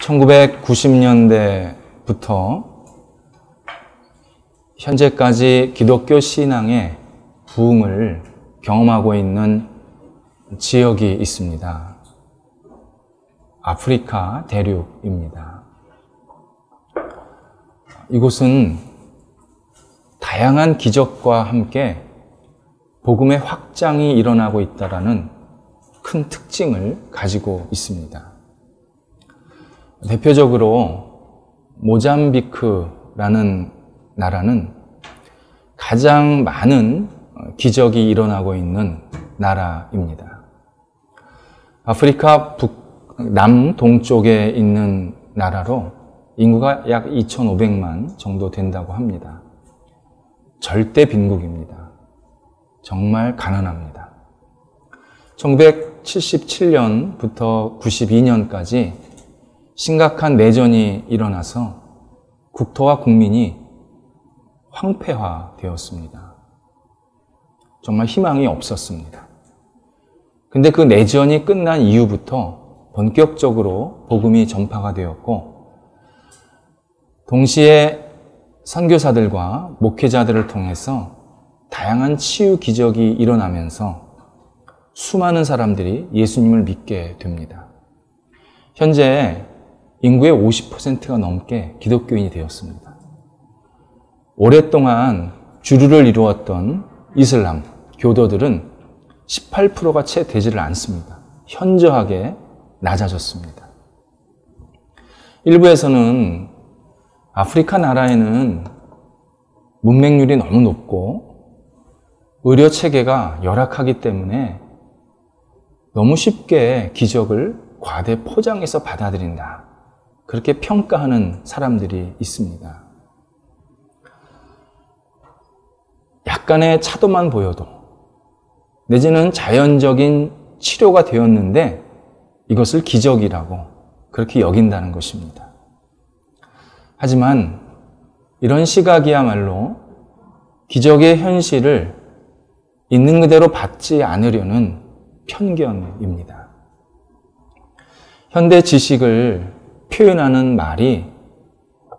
1990년대부터 현재까지 기독교 신앙의 부흥을 경험하고 있는 지역이 있습니다. 아프리카 대륙입니다. 이곳은 다양한 기적과 함께 복음의 확장이 일어나고 있다는 큰 특징을 가지고 있습니다. 대표적으로 모잠비크라는 나라는 가장 많은 기적이 일어나고 있는 나라입니다. 아프리카 남동쪽에 있는 나라로 인구가 약 2,500만 정도 된다고 합니다. 절대 빈국입니다. 정말 가난합니다. 1977년부터 92년까지 심각한 내전이 일어나서 국토와 국민이 황폐화되었습니다. 정말 희망이 없었습니다. 근데 그 내전이 끝난 이후부터 본격적으로 복음이 전파가 되었고, 동시에 선교사들과 목회자들을 통해서 다양한 치유 기적이 일어나면서 수많은 사람들이 예수님을 믿게 됩니다. 현재 인구의 50%가 넘게 기독교인이 되었습니다. 오랫동안 주류를 이루었던 이슬람 교도들은 18%가 채 되지를 않습니다. 현저하게 낮아졌습니다. 일부에서는 아프리카 나라에는 문맹률이 너무 높고 의료 체계가 열악하기 때문에 너무 쉽게 기적을 과대 포장해서 받아들인다, 그렇게 평가하는 사람들이 있습니다. 약간의 차도만 보여도, 내지는 자연적인 치료가 되었는데 이것을 기적이라고 그렇게 여긴다는 것입니다. 하지만 이런 시각이야말로 기적의 현실을 있는 그대로 받지 않으려는 편견입니다. 현대 지식을 표현하는 말이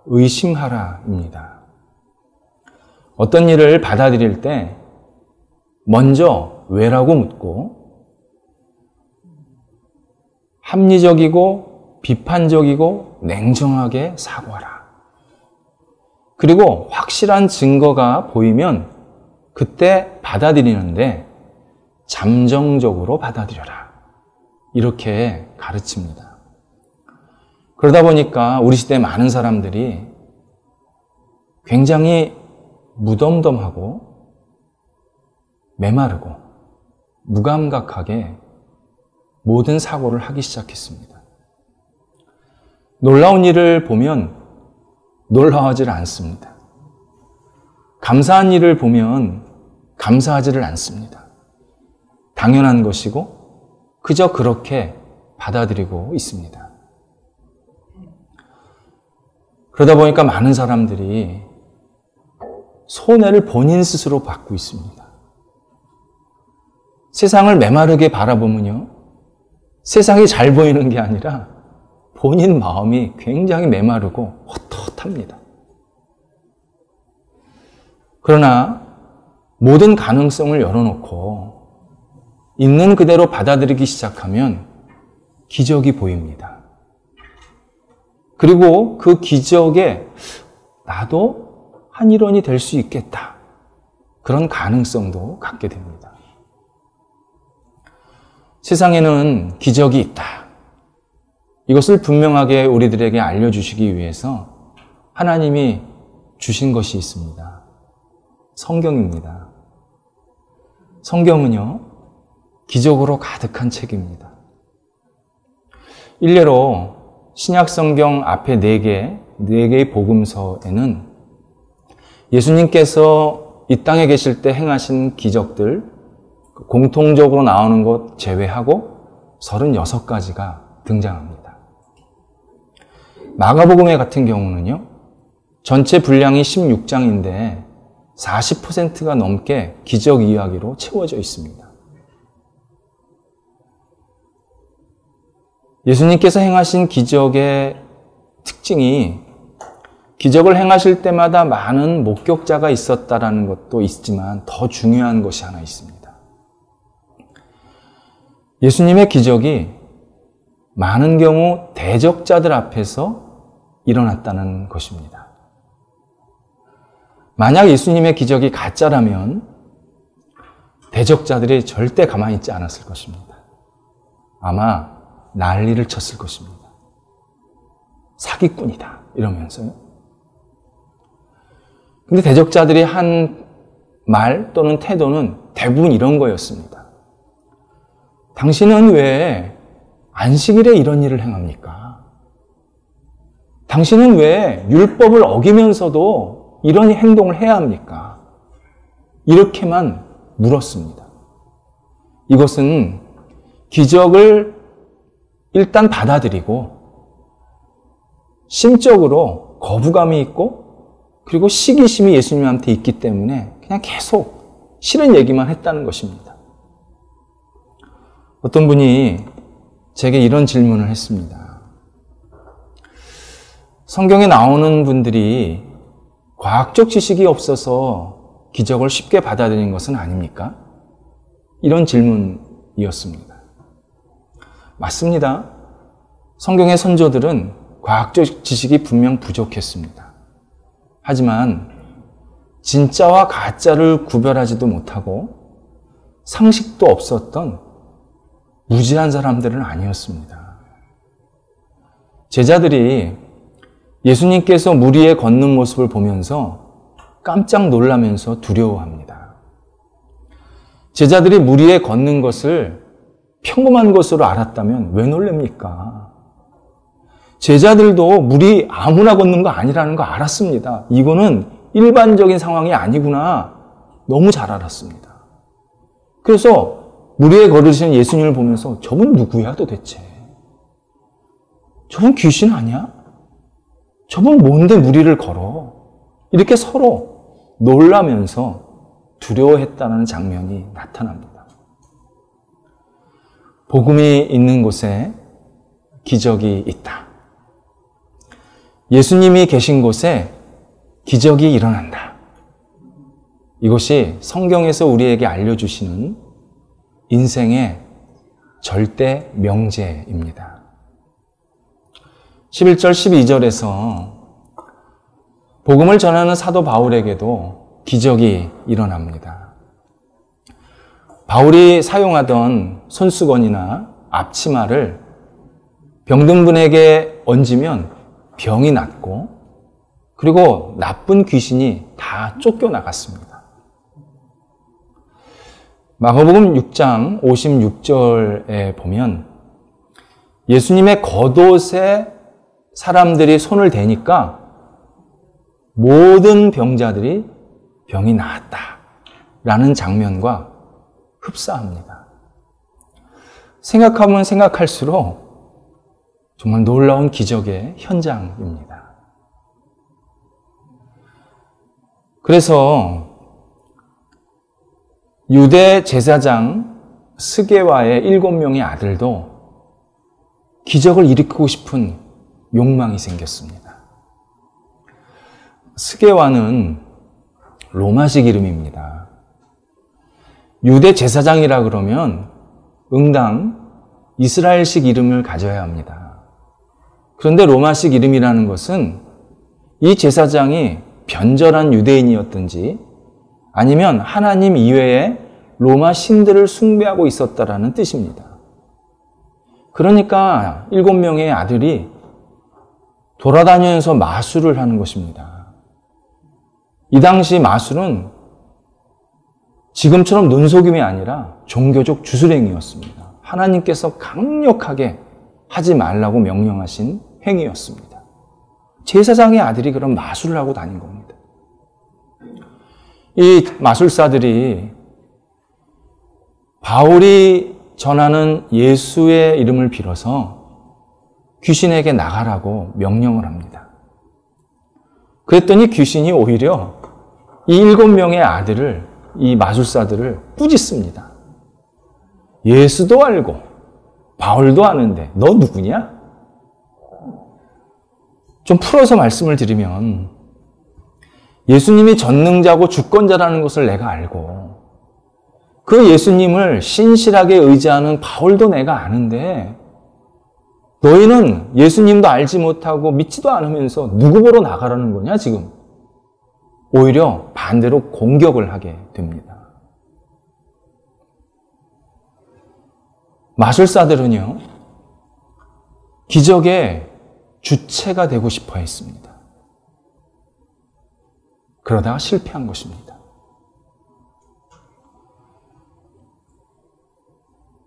의심하라입니다. 어떤 일을 받아들일 때 먼저 왜라고 묻고 합리적이고 비판적이고 냉정하게 사고하라. 그리고 확실한 증거가 보이면 그때 받아들이는데 잠정적으로 받아들여라. 이렇게 가르칩니다. 그러다 보니까 우리 시대의 많은 사람들이 굉장히 무덤덤하고 메마르고 무감각하게 모든 사고를 하기 시작했습니다. 놀라운 일을 보면 놀라워하지를 않습니다. 감사한 일을 보면 감사하지를 않습니다. 당연한 것이고 그저 그렇게 받아들이고 있습니다. 그러다 보니까 많은 사람들이 손해를 본인 스스로 받고 있습니다. 세상을 메마르게 바라보면요, 세상이 잘 보이는 게 아니라 본인 마음이 굉장히 메마르고 헛헛합니다. 그러나 모든 가능성을 열어놓고 있는 그대로 받아들이기 시작하면 기적이 보입니다. 그리고 그 기적에 나도 한 일원이 될 수 있겠다, 그런 가능성도 갖게 됩니다. 세상에는 기적이 있다, 이것을 분명하게 우리들에게 알려주시기 위해서 하나님이 주신 것이 있습니다. 성경입니다. 성경은요, 기적으로 가득한 책입니다. 일례로 신약성경 앞에 4개의 복음서에는 예수님께서 이 땅에 계실 때 행하신 기적들 공통적으로 나오는 것 제외하고 36가지가 등장합니다. 마가복음에 같은 경우는요, 전체 분량이 16장인데 40%가 넘게 기적 이야기로 채워져 있습니다. 예수님께서 행하신 기적의 특징이 기적을 행하실 때마다 많은 목격자가 있었다라는 것도 있지만 더 중요한 것이 하나 있습니다. 예수님의 기적이 많은 경우 대적자들 앞에서 일어났다는 것입니다. 만약 예수님의 기적이 가짜라면 대적자들이 절대 가만히 있지 않았을 것입니다. 아마 난리를 쳤을 것입니다. 사기꾼이다 이러면서요. 근데 대적자들이 한 말 또는 태도는 대부분 이런 거였습니다. 당신은 왜 안식일에 이런 일을 행합니까? 당신은 왜 율법을 어기면서도 이런 행동을 해야 합니까? 이렇게만 물었습니다. 이것은 기적을 일단 받아들이고 심적으로 거부감이 있고 그리고 시기심이 예수님한테 있기 때문에 그냥 계속 싫은 얘기만 했다는 것입니다. 어떤 분이 제게 이런 질문을 했습니다. 성경에 나오는 분들이 과학적 지식이 없어서 기적을 쉽게 받아들인 것은 아닙니까? 이런 질문이었습니다. 맞습니다. 성경의 선조들은 과학적 지식이 분명 부족했습니다. 하지만 진짜와 가짜를 구별하지도 못하고 상식도 없었던 무지한 사람들은 아니었습니다. 제자들이 예수님께서 물 위에 걷는 모습을 보면서 깜짝 놀라면서 두려워합니다. 제자들이 물 위에 걷는 것을 평범한 것으로 알았다면 왜 놀랍니까? 제자들도 물이 아무나 걷는 거 아니라는 거 알았습니다. 이거는 일반적인 상황이 아니구나. 너무 잘 알았습니다. 그래서 물 위에 걸으시는 예수님을 보면서 저분 누구야 도대체? 저분 귀신 아니야? 저분 뭔데 물 위를 걸어? 이렇게 서로 놀라면서 두려워했다는 장면이 나타납니다. 복음이 있는 곳에 기적이 있다. 예수님이 계신 곳에 기적이 일어난다. 이것이 성경에서 우리에게 알려주시는 인생의 절대 명제입니다. 11절, 12절에서 복음을 전하는 사도 바울에게도 기적이 일어납니다. 바울이 사용하던 손수건이나 앞치마를 병든 분에게 얹으면 병이 낫고 그리고 나쁜 귀신이 다 쫓겨나갔습니다. 마가복음 6장 56절에 보면 예수님의 겉옷에 사람들이 손을 대니까 모든 병자들이 병이 나았다라는 장면과 흡사합니다. 생각하면 생각할수록 정말 놀라운 기적의 현장입니다. 그래서 유대 제사장 스게와의 7명의 아들도 기적을 일으키고 싶은 욕망이 생겼습니다. 스게와는 로마식 이름입니다. 유대 제사장이라 그러면 응당 이스라엘식 이름을 가져야 합니다. 그런데 로마식 이름이라는 것은 이 제사장이 변절한 유대인이었든지 아니면 하나님 이외에 로마 신들을 숭배하고 있었다라는 뜻입니다. 그러니까 7명의 아들이 돌아다니면서 마술을 하는 것입니다. 이 당시 마술은 지금처럼 눈속임이 아니라 종교적 주술행위였습니다. 하나님께서 강력하게 하지 말라고 명령하신 행위였습니다. 제사장의 아들이 그런 마술을 하고 다닌 겁니다. 이 마술사들이 바울이 전하는 예수의 이름을 빌어서 귀신에게 나가라고 명령을 합니다. 그랬더니 귀신이 오히려 이 7명의 아들을, 이 마술사들을 꾸짖습니다. 예수도 알고 바울도 아는데 너 누구냐? 좀 풀어서 말씀을 드리면 예수님이 전능자고 주권자라는 것을 내가 알고 그 예수님을 신실하게 의지하는 바울도 내가 아는데 너희는 예수님도 알지 못하고 믿지도 않으면서 누구 보러 나가라는 거냐 지금. 오히려 반대로 공격을 하게 됩니다. 마술사들은요, 기적의 주체가 되고 싶어 했습니다. 그러다가 실패한 것입니다.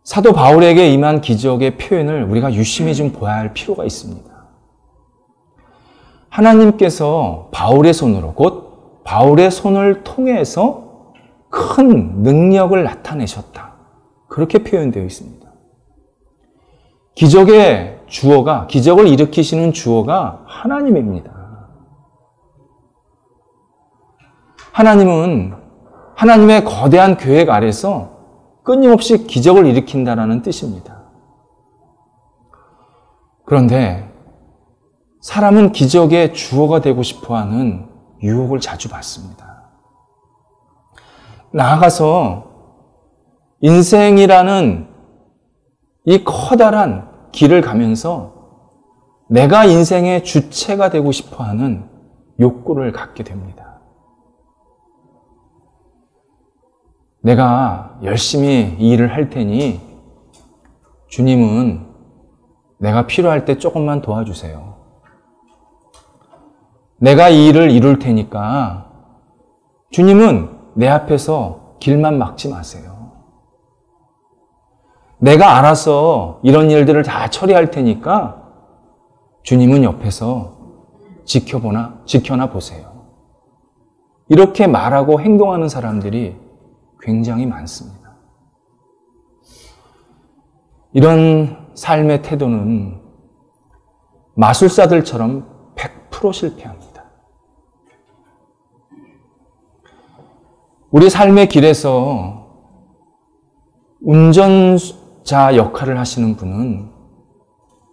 사도 바울에게 임한 기적의 표현을 우리가 유심히 좀 봐야 할 필요가 있습니다. 하나님께서 바울의 손으로, 곧 바울의 손을 통해서 큰 능력을 나타내셨다. 그렇게 표현되어 있습니다. 기적의 주어가, 기적을 일으키시는 주어가 하나님입니다. 하나님은 하나님의 거대한 계획 아래서 끊임없이 기적을 일으킨다라는 뜻입니다. 그런데 사람은 기적의 주어가 되고 싶어하는 유혹을 자주 받습니다. 나아가서 인생이라는 이 커다란 길을 가면서 내가 인생의 주체가 되고 싶어하는 욕구를 갖게 됩니다. 내가 열심히 이 일을 할 테니 주님은 내가 필요할 때 조금만 도와주세요. 내가 이 일을 이룰 테니까 주님은 내 앞에서 길만 막지 마세요. 내가 알아서 이런 일들을 다 처리할 테니까 주님은 옆에서 지켜나 보세요. 이렇게 말하고 행동하는 사람들이 굉장히 많습니다. 이런 삶의 태도는 마술사들처럼 100% 실패합니다. 우리 삶의 길에서 운전자 역할을 하시는 분은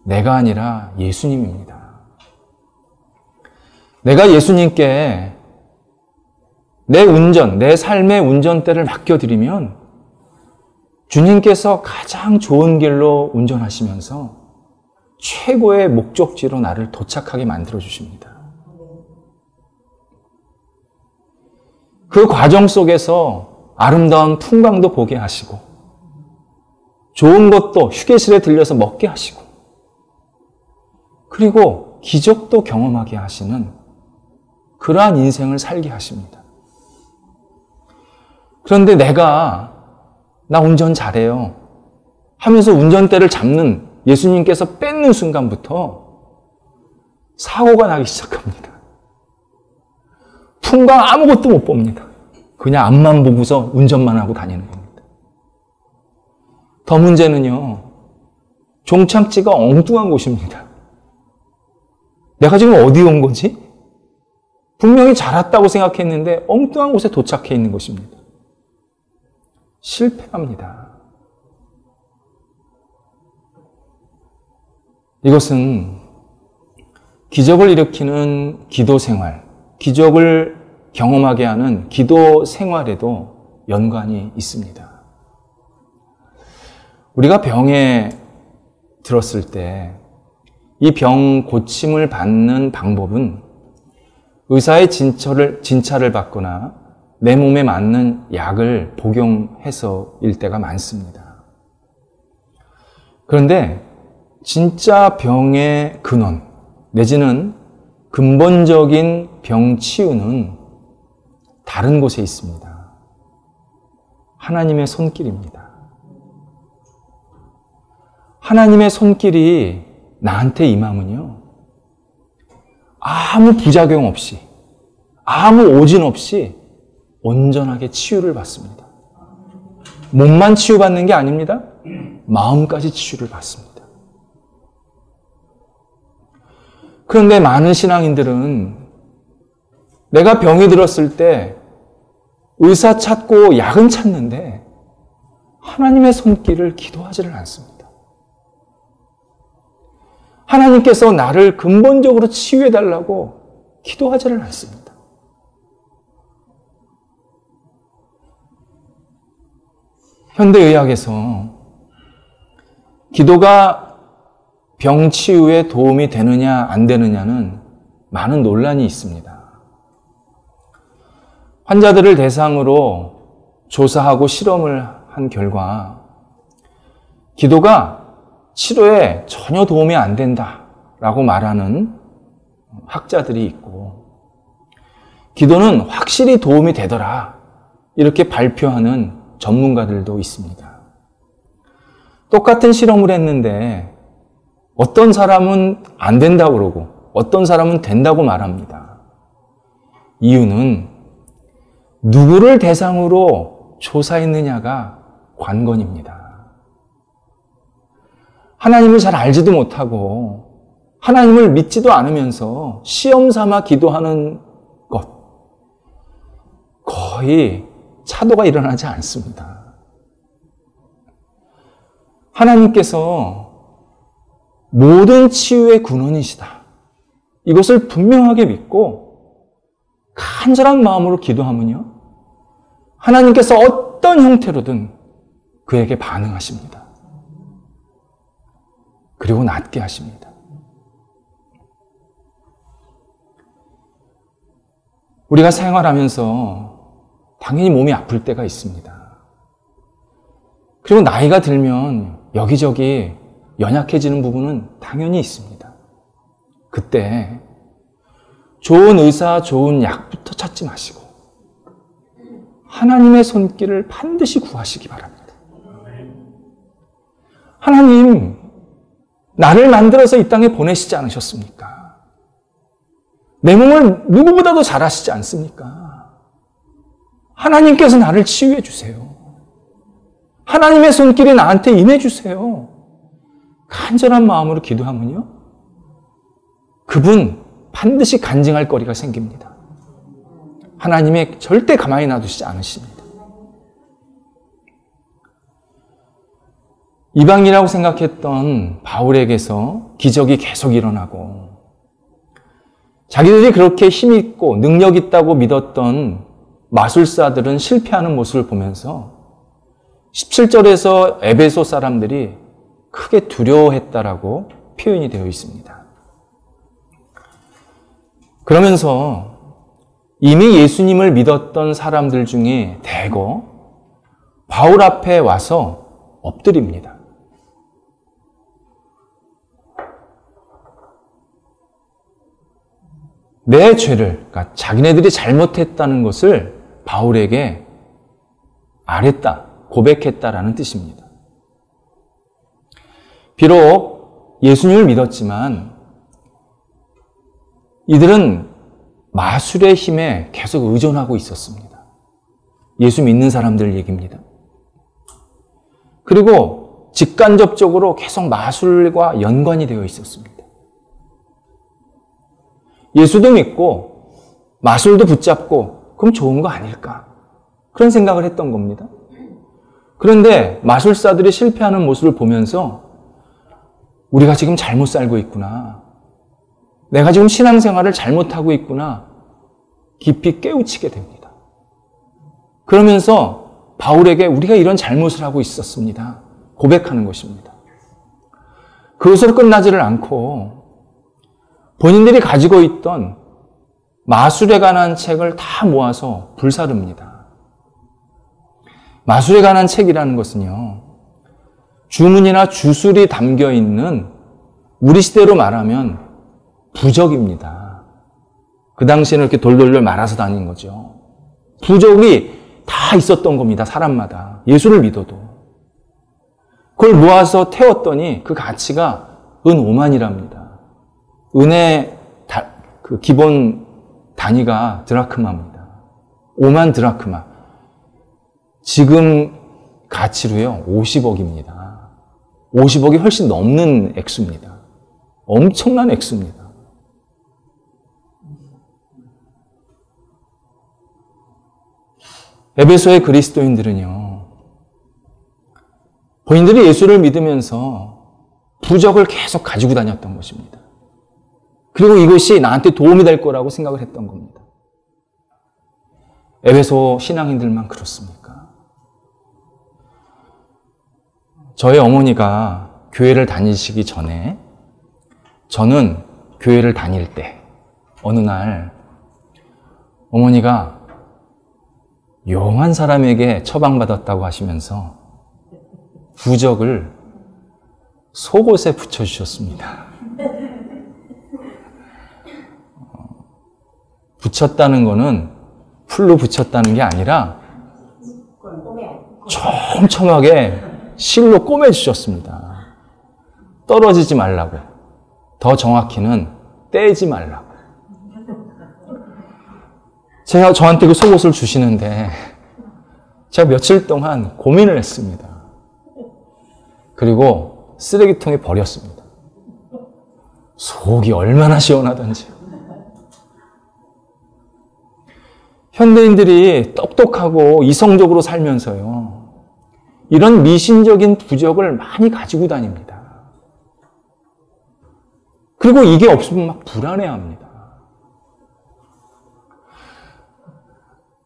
내가 아니라 예수님입니다. 내가 예수님께 내 삶의 운전대를 맡겨드리면 주님께서 가장 좋은 길로 운전하시면서 최고의 목적지로 나를 도착하게 만들어주십니다. 그 과정 속에서 아름다운 풍광도 보게 하시고 좋은 것도 휴게실에 들려서 먹게 하시고 그리고 기적도 경험하게 하시는 그러한 인생을 살게 하십니다. 그런데 나 운전 잘해요 하면서 운전대를 잡는 예수님께서 뺏는 순간부터 사고가 나기 시작합니다. 풍광 아무것도 못 봅니다. 그냥 앞만 보고서 운전만 하고 다니는 겁니다. 더 문제는요, 종착지가 엉뚱한 곳입니다. 내가 지금 어디 온 거지? 분명히 잘 왔다고 생각했는데 엉뚱한 곳에 도착해 있는 것입니다. 실패합니다. 이것은 기적을 일으키는 기도 생활, 기적을 경험하게 하는 기도 생활에도 연관이 있습니다. 우리가 병에 들었을 때 이 병 고침을 받는 방법은 의사의 진찰을 받거나 내 몸에 맞는 약을 복용해서일 때가 많습니다. 그런데 진짜 병의 근원 내지는 근본적인 병 치유는 다른 곳에 있습니다. 하나님의 손길입니다. 하나님의 손길이 나한테 임하면요, 아무 부작용 없이, 아무 오진 없이 온전하게 치유를 받습니다. 몸만 치유받는 게 아닙니다. 마음까지 치유를 받습니다. 그런데 많은 신앙인들은 내가 병이 들었을 때 의사 찾고 약은 찾는데 하나님의 손길을 기도하지를 않습니다. 하나님께서 나를 근본적으로 치유해달라고 기도하지를 않습니다. 현대의학에서 기도가 병 치유에 도움이 되느냐 안 되느냐는 많은 논란이 있습니다. 환자들을 대상으로 조사하고 실험을 한 결과 기도가 치료에 전혀 도움이 안 된다라고 말하는 학자들이 있고, 기도는 확실히 도움이 되더라 이렇게 발표하는 전문가들도 있습니다. 똑같은 실험을 했는데 어떤 사람은 안 된다고 그러고 어떤 사람은 된다고 말합니다. 이유는 누구를 대상으로 조사했느냐가 관건입니다. 하나님을 잘 알지도 못하고 하나님을 믿지도 않으면서 시험 삼아 기도하는 것, 거의 차도가 일어나지 않습니다. 하나님께서 모든 치유의 근원이시다, 이것을 분명하게 믿고 간절한 마음으로 기도하면요, 하나님께서 어떤 형태로든 그에게 반응하십니다. 그리고 낫게 하십니다. 우리가 생활하면서 당연히 몸이 아플 때가 있습니다. 그리고 나이가 들면 여기저기 연약해지는 부분은 당연히 있습니다. 그때 좋은 의사, 좋은 약부터 찾지 마시고 하나님의 손길을 반드시 구하시기 바랍니다. 하나님, 나를 만들어서 이 땅에 보내시지 않으셨습니까? 내 몸을 누구보다도 잘 아시지 않습니까? 하나님께서 나를 치유해 주세요. 하나님의 손길이 나한테 임해 주세요. 간절한 마음으로 기도하면요, 그분 반드시 간증할 거리가 생깁니다. 하나님의 절대 가만히 놔두시지 않으십니다. 이방이라고 생각했던 바울에게서 기적이 계속 일어나고, 자기들이 그렇게 힘있고 능력 있다고 믿었던 마술사들은 실패하는 모습을 보면서 17절에서 에베소 사람들이 크게 두려워했다라고 표현이 되어 있습니다. 그러면서 이미 예수님을 믿었던 사람들 중에 대거 바울 앞에 와서 엎드립니다. 내 죄를, 그러니까 자기네들이 잘못했다는 것을 바울에게 알했다, 고백했다라는 뜻입니다. 비록 예수님을 믿었지만 이들은 마술의 힘에 계속 의존하고 있었습니다. 예수 믿는 사람들 얘기입니다. 그리고 직간접적으로 계속 마술과 연관이 되어 있었습니다. 예수도 믿고 마술도 붙잡고 그럼 좋은 거 아닐까? 그런 생각을 했던 겁니다. 그런데 마술사들이 실패하는 모습을 보면서 우리가 지금 잘못 살고 있구나, 내가 지금 신앙생활을 잘못하고 있구나, 깊이 깨우치게 됩니다. 그러면서 바울에게 우리가 이런 잘못을 하고 있었습니다, 고백하는 것입니다. 그것으로 끝나지를 않고 본인들이 가지고 있던 마술에 관한 책을 다 모아서 불사릅니다. 마술에 관한 책이라는 것은요, 주문이나 주술이 담겨 있는, 우리 시대로 말하면 부적입니다. 그 당시에는 이렇게 돌돌돌 말아서 다닌 거죠. 부적이 다 있었던 겁니다, 사람마다. 예수를 믿어도. 그걸 모아서 태웠더니 그 가치가 은 5만이랍니다. 은의 그 기본 단위가 드라크마입니다. 5만 드라크마. 지금 가치로요, 50억입니다. 50억이 훨씬 넘는 액수입니다. 엄청난 액수입니다. 에베소의 그리스도인들은요, 본인들이 예수를 믿으면서 부적을 계속 가지고 다녔던 것입니다. 그리고 이것이 나한테 도움이 될 거라고 생각을 했던 겁니다. 에베소 신앙인들만 그렇습니까? 저희 어머니가 교회를 다니시기 전에 저는 교회를 다닐 때 어느 날 어머니가 용한 사람에게 처방받았다고 하시면서 부적을 속옷에 붙여주셨습니다. 붙였다는 거는 풀로 붙였다는 게 아니라 촘촘하게 실로 꼬매주셨습니다. 떨어지지 말라고. 더 정확히는 떼지 말라고. 제가 저한테 그 속옷을 주시는데 제가 며칠 동안 고민을 했습니다. 그리고 쓰레기통에 버렸습니다. 속이 얼마나 시원하던지. 현대인들이 똑똑하고 이성적으로 살면서요, 이런 미신적인 부적을 많이 가지고 다닙니다. 그리고 이게 없으면 막 불안해합니다.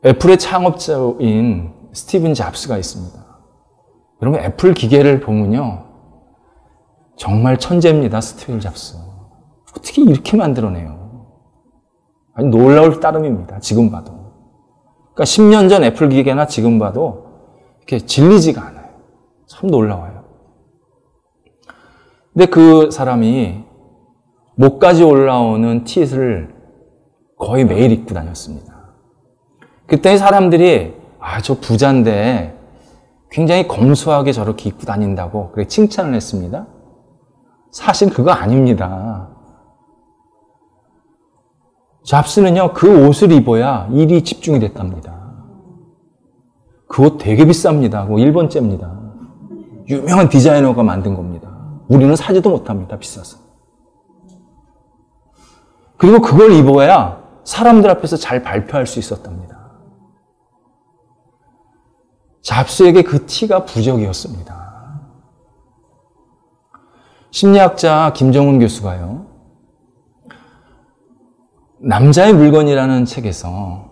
애플의 창업자인 스티븐 잡스가 있습니다. 여러분, 애플 기계를 보면요, 정말 천재입니다. 스티븐 잡스. 어떻게 이렇게 만들어내요? 아니, 놀라울 따름입니다. 지금 봐도. 그러니까 10년 전 애플 기계나 지금 봐도 이렇게 질리지가 않아요. 참 놀라워요. 근데 그 사람이 목까지 올라오는 핏을 거의 매일 입고 다녔습니다. 그때 사람들이 저 부자인데 굉장히 검소하게 저렇게 입고 다닌다고 그렇게 칭찬을 했습니다. 사실 그거 아닙니다. 잡스는요, 그 옷을 입어야 일이 집중이 됐답니다. 그 옷 되게 비쌉니다. 그거 일본제입니다. 유명한 디자이너가 만든 겁니다. 우리는 사지도 못합니다. 비싸서. 그리고 그걸 입어야 사람들 앞에서 잘 발표할 수 있었답니다. 잡스에게 그 티가 부적이었습니다. 심리학자 김정은 교수가요, 남자의 물건이라는 책에서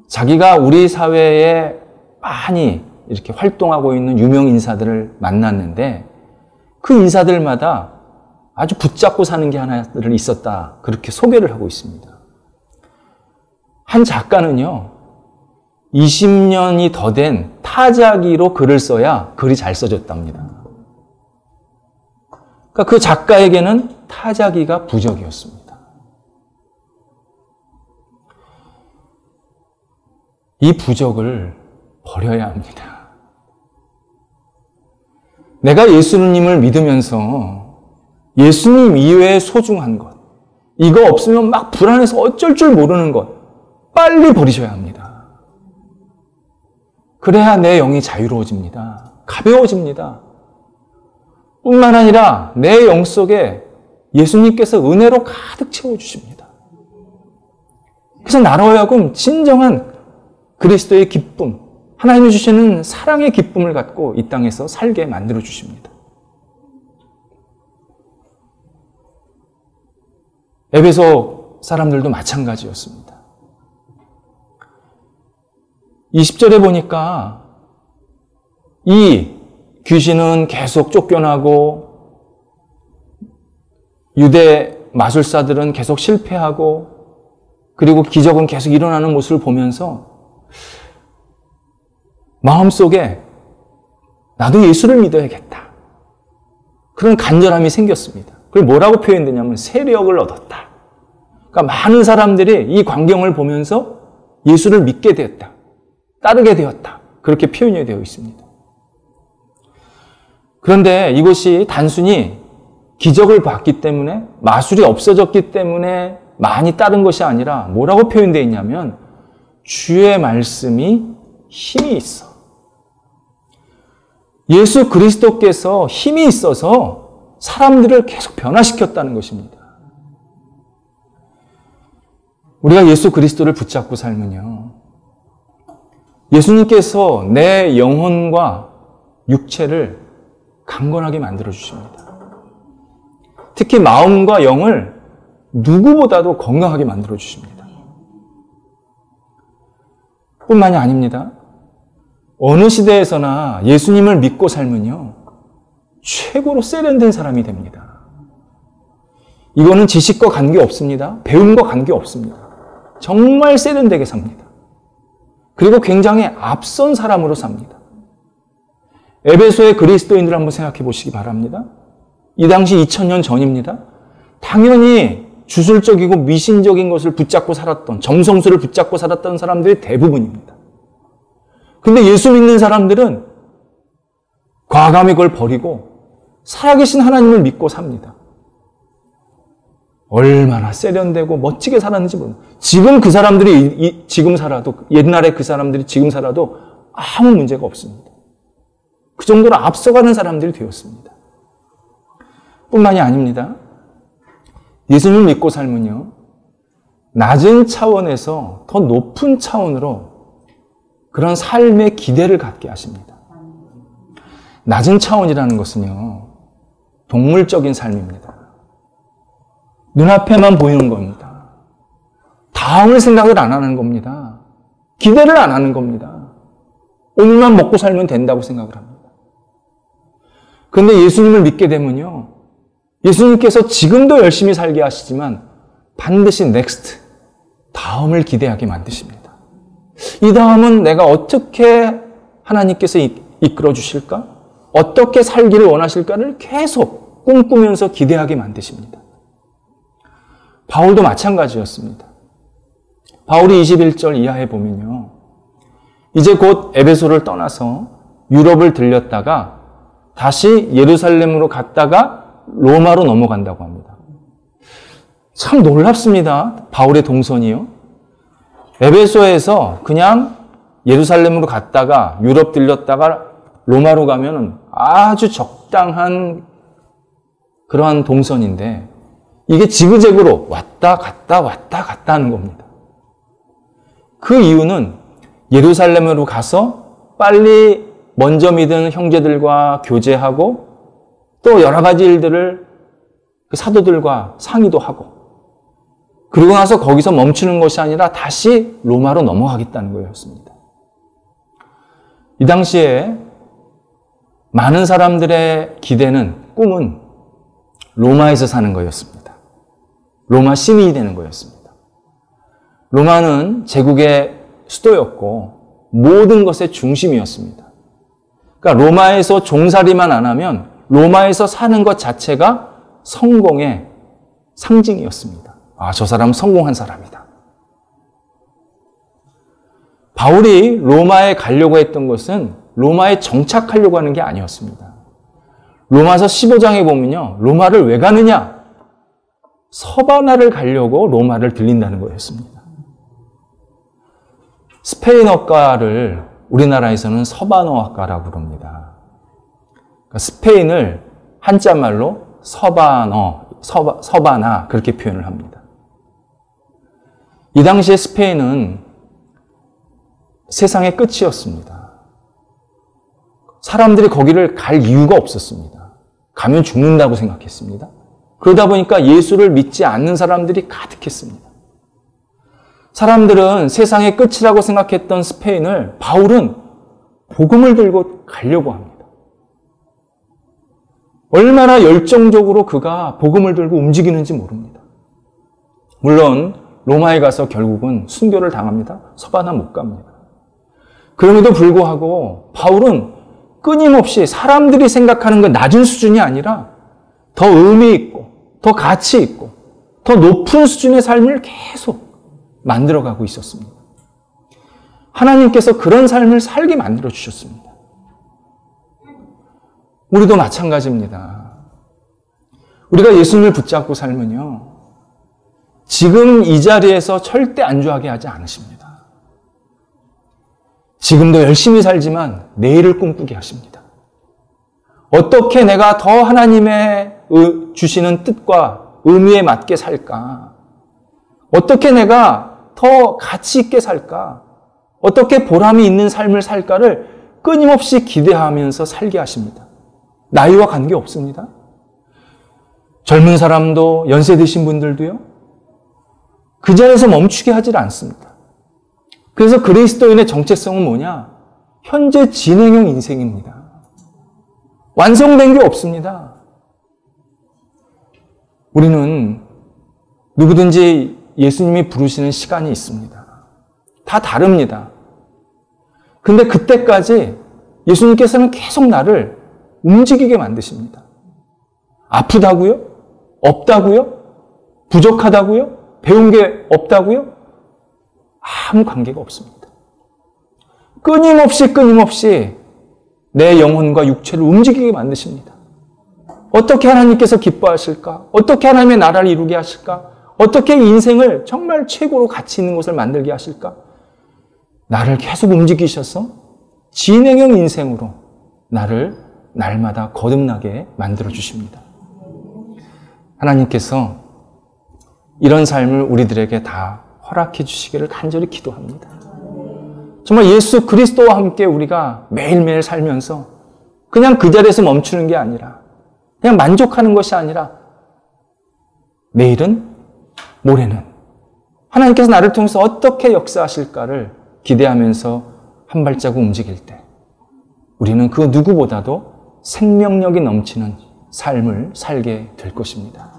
자기가 우리 사회에 많이 이렇게 활동하고 있는 유명 인사들을 만났는데 그 인사들마다 아주 붙잡고 사는 게 하나를 있었다. 그렇게 소개를 하고 있습니다. 한 작가는요, 20년이 더 된 타자기로 글을 써야 글이 잘 써졌답니다. 그러니까 그 작가에게는 타자기가 부적이었습니다. 이 부적을 버려야 합니다. 내가 예수님을 믿으면서 예수님 이외의 소중한 것, 이거 없으면 막 불안해서 어쩔 줄 모르는 것, 빨리 버리셔야 합니다. 그래야 내 영이 자유로워집니다. 가벼워집니다. 뿐만 아니라 내 영 속에 예수님께서 은혜로 가득 채워주십니다. 그래서 나로 하여금 진정한 그리스도의 기쁨, 하나님이 주시는 사랑의 기쁨을 갖고 이 땅에서 살게 만들어 주십니다. 에베소 사람들도 마찬가지였습니다. 20절에 보니까 이 귀신은 계속 쫓겨나고 유대 마술사들은 계속 실패하고 그리고 기적은 계속 일어나는 모습을 보면서 마음속에 나도 예수를 믿어야겠다. 그런 간절함이 생겼습니다. 그걸 뭐라고 표현되냐면 세력을 얻었다. 그러니까 많은 사람들이 이 광경을 보면서 예수를 믿게 되었다. 따르게 되었다. 그렇게 표현이 되어 있습니다. 그런데 이것이 단순히 기적을 봤기 때문에 마술이 없어졌기 때문에 많이 따른 것이 아니라 뭐라고 표현되어 있냐면 주의 말씀이 힘이 있어. 예수 그리스도께서 힘이 있어서 사람들을 계속 변화시켰다는 것입니다. 우리가 예수 그리스도를 붙잡고 살면요, 예수님께서 내 영혼과 육체를 강건하게 만들어 주십니다. 특히 마음과 영을 누구보다도 건강하게 만들어 주십니다. 뿐만이 아닙니다. 어느 시대에서나 예수님을 믿고 살면요, 최고로 세련된 사람이 됩니다. 이거는 지식과 관계없습니다. 배움과 관계없습니다. 정말 세련되게 삽니다. 그리고 굉장히 앞선 사람으로 삽니다. 에베소의 그리스도인들 한번 생각해 보시기 바랍니다. 이 당시 2000년 전입니다. 당연히 주술적이고 미신적인 것을 붙잡고 살았던, 점성술을 붙잡고 살았던 사람들이 대부분입니다. 근데 예수 믿는 사람들은 과감히 그걸 버리고 살아계신 하나님을 믿고 삽니다. 얼마나 세련되고 멋지게 살았는지 모릅니다. 지금 그 사람들이 지금 살아도, 옛날에 그 사람들이 지금 살아도 아무 문제가 없습니다. 그 정도로 앞서가는 사람들이 되었습니다. 뿐만이 아닙니다. 예수님을 믿고 살면요, 낮은 차원에서 더 높은 차원으로 그런 삶의 기대를 갖게 하십니다. 낮은 차원이라는 것은요, 동물적인 삶입니다. 눈앞에만 보이는 겁니다. 다음을 생각을 안 하는 겁니다. 기대를 안 하는 겁니다. 오늘만 먹고 살면 된다고 생각을 합니다. 그런데 예수님을 믿게 되면요, 예수님께서 지금도 열심히 살게 하시지만 반드시 next, 다음을 기대하게 만드십니다. 이 다음은 내가 어떻게 하나님께서 이끌어 주실까? 어떻게 살기를 원하실까를 계속 꿈꾸면서 기대하게 만드십니다. 바울도 마찬가지였습니다. 바울이 21절 이하에 보면요, 이제 곧 에베소를 떠나서 유럽을 들렸다가 다시 예루살렘으로 갔다가 로마로 넘어간다고 합니다. 참 놀랍습니다. 바울의 동선이요. 에베소에서 그냥 예루살렘으로 갔다가 유럽 들렸다가 로마로 가면 아주 적당한 그러한 동선인데, 이게 지그재그로 왔다 갔다 왔다 갔다 하는 겁니다. 그 이유는 예루살렘으로 가서 빨리 먼저 믿은 형제들과 교제하고 또 여러 가지 일들을 그 사도들과 상의도 하고, 그리고 나서 거기서 멈추는 것이 아니라 다시 로마로 넘어가겠다는 거였습니다. 이 당시에 많은 사람들의 기대는, 꿈은 로마에서 사는 거였습니다. 로마 시민이 되는 거였습니다. 로마는 제국의 수도였고 모든 것의 중심이었습니다. 그러니까 로마에서 종살이만 안 하면 로마에서 사는 것 자체가 성공의 상징이었습니다. 아, 저 사람은 성공한 사람이다. 바울이 로마에 가려고 했던 것은 로마에 정착하려고 하는 게 아니었습니다. 로마서 15장에 보면요, 로마를 왜 가느냐? 서바나를 가려고 로마를 들린다는 거였습니다. 스페인어과를 우리나라에서는 서바너어과라고 부릅니다. 그러니까 스페인을 한자말로 서바나 그렇게 표현을 합니다. 이 당시에 스페인은 세상의 끝이었습니다. 사람들이 거기를 갈 이유가 없었습니다. 가면 죽는다고 생각했습니다. 그러다 보니까 예수를 믿지 않는 사람들이 가득했습니다. 사람들은 세상의 끝이라고 생각했던 스페인을 바울은 복음을 들고 가려고 합니다. 얼마나 열정적으로 그가 복음을 들고 움직이는지 모릅니다. 물론 로마에 가서 결국은 순교를 당합니다. 서바나 못 갑니다. 그럼에도 불구하고 바울은 끊임없이 사람들이 생각하는 그 낮은 수준이 아니라 더 의미 있고 더 가치 있고 더 높은 수준의 삶을 계속 만들어가고 있었습니다. 하나님께서 그런 삶을 살게 만들어 주셨습니다. 우리도 마찬가지입니다. 우리가 예수님을 붙잡고 살면요, 지금 이 자리에서 절대 안주하게 하지 않으십니다. 지금도 열심히 살지만 내일을 꿈꾸게 하십니다. 어떻게 내가 더 하나님의 주시는 뜻과 의미에 맞게 살까? 어떻게 내가 더 가치 있게 살까? 어떻게 보람이 있는 삶을 살까를 끊임없이 기대하면서 살게 하십니다. 나이와 관계없습니다. 젊은 사람도 연세 드신 분들도요. 그 자리에서 멈추게 하질 않습니다. 그래서 그리스도인의 정체성은 뭐냐? 현재 진행형 인생입니다. 완성된 게 없습니다. 우리는 누구든지 예수님이 부르시는 시간이 있습니다. 다 다릅니다. 근데 그때까지 예수님께서는 계속 나를 움직이게 만드십니다. 아프다고요? 없다고요? 부족하다고요? 배운 게 없다고요? 아무 관계가 없습니다. 끊임없이 내 영혼과 육체를 움직이게 만드십니다. 어떻게 하나님께서 기뻐하실까? 어떻게 하나님의 나라를 이루게 하실까? 어떻게 인생을 정말 최고로 가치 있는 것을 만들게 하실까? 나를 계속 움직이셔서 진행형 인생으로 나를 날마다 거듭나게 만들어 주십니다. 하나님께서 이런 삶을 우리들에게 다 허락해 주시기를 간절히 기도합니다. 정말 예수 그리스도와 함께 우리가 매일매일 살면서 그냥 그 자리에서 멈추는 게 아니라 그냥 만족하는 것이 아니라 내일은 모레는 하나님께서 나를 통해서 어떻게 역사하실까를 기대하면서 한 발자국 움직일 때 우리는 그 누구보다도 생명력이 넘치는 삶을 살게 될 것입니다.